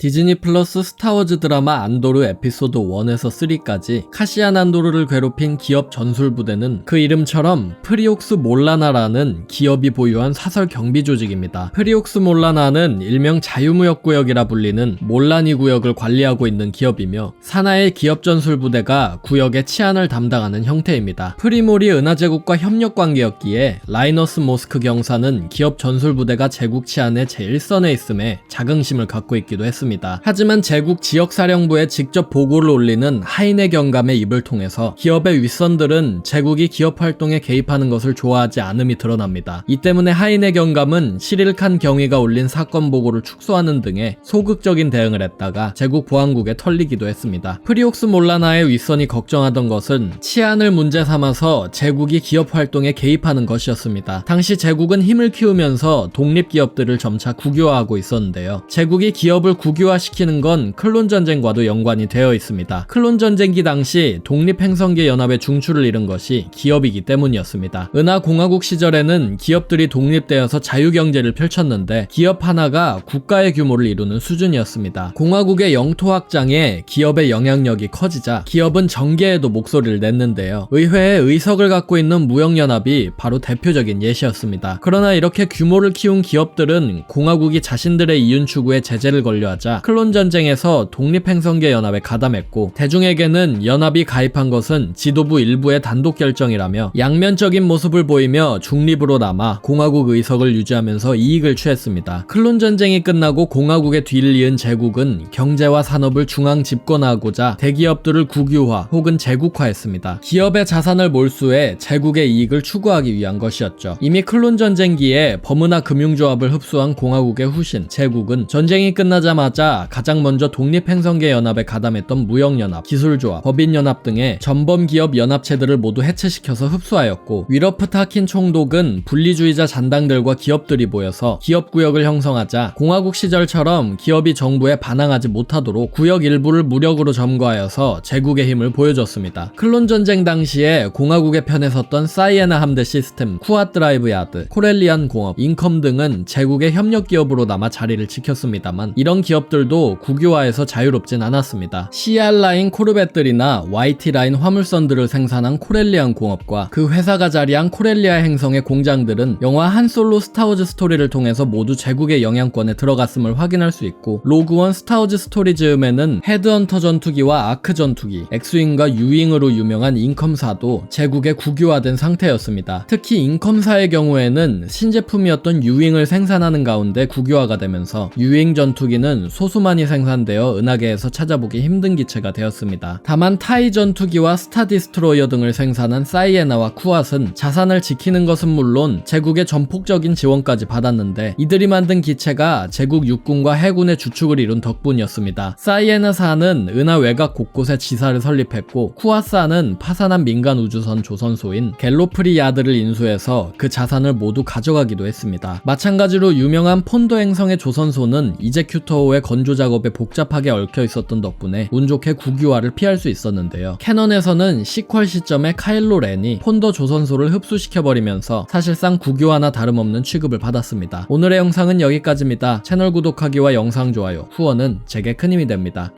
디즈니 플러스 스타워즈 드라마 안도르 에피소드 1에서 3까지 카시안 안도르를 괴롭힌 기업 전술부대는 그 이름처럼 프리옥스 몰라나라는 기업이 보유한 사설 경비 조직입니다. 프리옥스 몰라나는 일명 자유무역구역이라 불리는 몰라니 구역을 관리하고 있는 기업이며 산하의 기업 전술부대가 구역의 치안을 담당하는 형태입니다. 프리몰이 은하제국과 협력관계였기에 라이너스 모스크 경사는 기업 전술부대가 제국 치안의 제1선에 있음에 자긍심을 갖고 있기도 했습니다. 하지만 제국 지역사령부에 직접 보고를 올리는 하이네 경감의 입을 통해서 기업의 윗선들은 제국이 기업 활동에 개입하는 것을 좋아하지 않음이 드러납니다. 이 때문에 하이네 경감은 시릴칸 경위가 올린 사건 보고를 축소하는 등의 소극적인 대응을 했다가 제국 보안국에 털리기도 했습니다. 프리옥스 몰라나의 윗선이 걱정하던 것은 치안을 문제 삼아서 제국이 기업 활동에 개입하는 것이었습니다. 당시 제국은 힘을 키우면서 독립기업들을 점차 국유화하고 있었는데요. 제국이 기업을 국유화시키는 건 클론전쟁과도 연관이 되어 있습니다. 클론전쟁기 당시 독립행성계 연합의 중추를 이룬 것이 기업이기 때문이었습니다. 은하공화국 시절에는 기업들이 독립되어서 자유경제를 펼쳤는데 기업 하나가 국가의 규모를 이루는 수준이었습니다. 공화국의 영토 확장에 기업의 영향력이 커지자 기업은 정계에도 목소리를 냈는데요. 의회에 의석을 갖고 있는 무역연합이 바로 대표적인 예시였습니다. 그러나 이렇게 규모를 키운 기업들은 공화국이 자신들의 이윤 추구에 제재를 걸려하자 클론전쟁에서 독립행성계 연합에 가담했고 대중에게는 연합이 가입한 것은 지도부 일부의 단독 결정이라며 양면적인 모습을 보이며 중립으로 남아 공화국 의석을 유지하면서 이익을 취했습니다. 클론전쟁이 끝나고 공화국의 뒤를 이은 제국은 경제와 산업을 중앙 집권하고자 대기업들을 국유화 혹은 제국화했습니다. 기업의 자산을 몰수해 제국의 이익을 추구하기 위한 것이었죠. 이미 클론전쟁기에 범은하 금융조합을 흡수한 공화국의 후신 제국은 전쟁이 끝나자마자 가장 먼저 독립행성계 연합에 가담했던 무역연합, 기술조합, 법인연합 등의 전범기업 연합체들을 모두 해체시켜서 흡수하였고 위러프 타킨 총독은 분리주의자 잔당들과 기업들이 모여서 기업구역을 형성하자 공화국 시절처럼 기업이 정부에 반항하지 못하도록 구역 일부를 무력으로 점거하여서 제국의 힘을 보여줬습니다. 클론전쟁 당시에 공화국의 편에 섰던 사이에나 함대 시스템, 쿠앗 드라이브 야드, 코렐리안 공업, 인컴 등은 제국의 협력기업으로 남아 자리를 지켰습니다만 이런 기업들도 국유화에서 자유롭진 않았습니다. CR라인 코르벳들이나 YT라인 화물선들을 생산한 코렐리안 공업과 그 회사가 자리한 코렐리아 행성의 공장들은 영화 한솔로 스타워즈 스토리를 통해서 모두 제국의 영향권에 들어갔음을 확인할 수 있고 로그원 스타워즈 스토리 즈음에는 헤드헌터 전투기와 아크 전투기, 엑스윙과 유윙으로 유명한 인컴사도 제국의 국유화된 상태였습니다. 특히 인컴사의 경우에는 신제품이었던 유윙을 생산하는 가운데 국유화가 되면서 유윙 전투기는 소수만이 생산되어 은하계에서 찾아보기 힘든 기체가 되었습니다. 다만 타이 전투기와 스타 디스트로이어 등을 생산한 사이에나와 쿠앗은 자산을 지키는 것은 물론 제국의 전폭적인 지원까지 받았는데 이들이 만든 기체가 제국 육군과 해군의 주축을 이룬 덕분이었습니다. 사이에나사는 은하 외곽 곳곳에 지사를 설립했고 쿠앗사는 파산한 민간 우주선 조선소인 갤로프리 야드를 인수해서 그 자산을 모두 가져가기도 했습니다. 마찬가지로 유명한 폰도 행성의 조선소는 이제큐터호의 건조 작업에 복잡하게 얽혀 있었던 덕분에 운 좋게 국유화를 피할 수 있었는데요. 캐논에서는 시퀄 시점에 카일로 렌이 폰더 조선소를 흡수시켜버리면서 사실상 국유화나 다름없는 취급을 받았습니다. 오늘의 영상은 여기까지입니다. 채널 구독하기와 영상 좋아요, 후원은 제게 큰 힘이 됩니다.